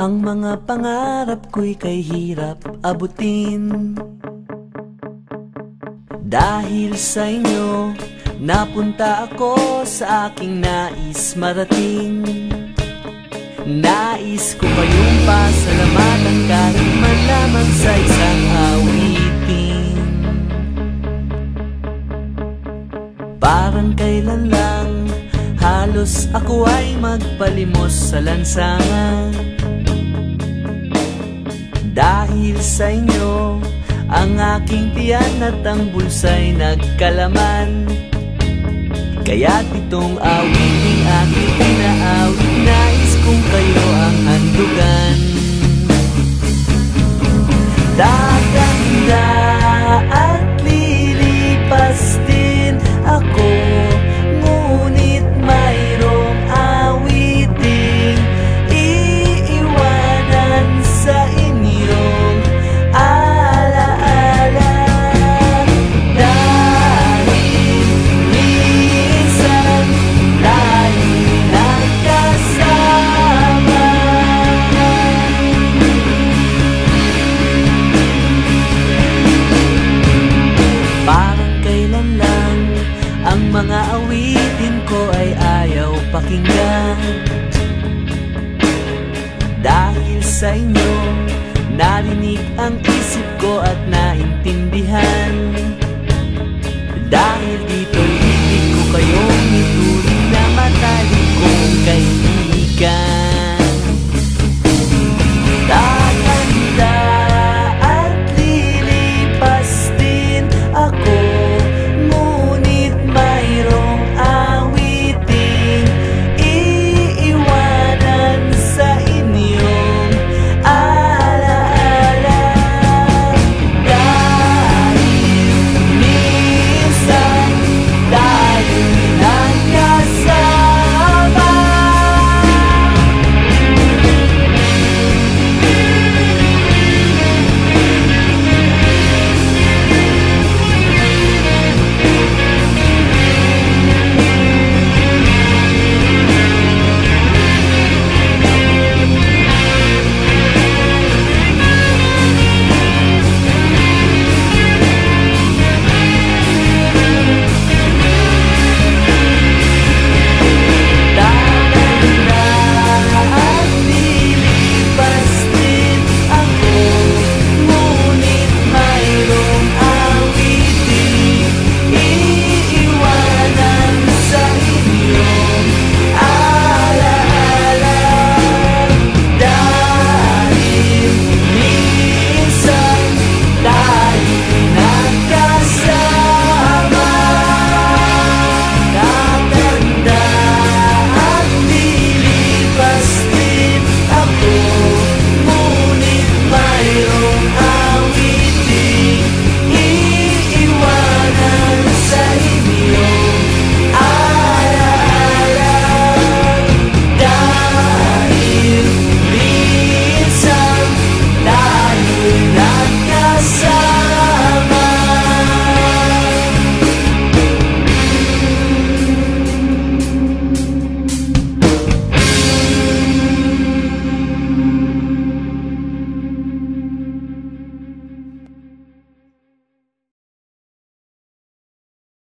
Ang mga pangarap ko'y kay hirap abutin. Dahil sa inyo, napunta ako sa aking nais marating. Nais ko kayong pasalamatan kahit man lamang sa isang awitin. Parang kailan lang, halos ako ay magpalimos sa lansangan. Dahil sa inyo, ang aking tiyan at ang bulsa'y nagkalaman. Kaya't itong awiting aking pinaawit, nais kong kayo ang handugan. Dadanda at lilipas din ako, ngunit mayroong awiting iiwanan sa inyong alaala. Dahil minsan tayo'y nagkasama. Parang kailan lang, ang mga awitin ko ay ayaw pakinggan. Dahil sa inyo, narinig ang isip ko at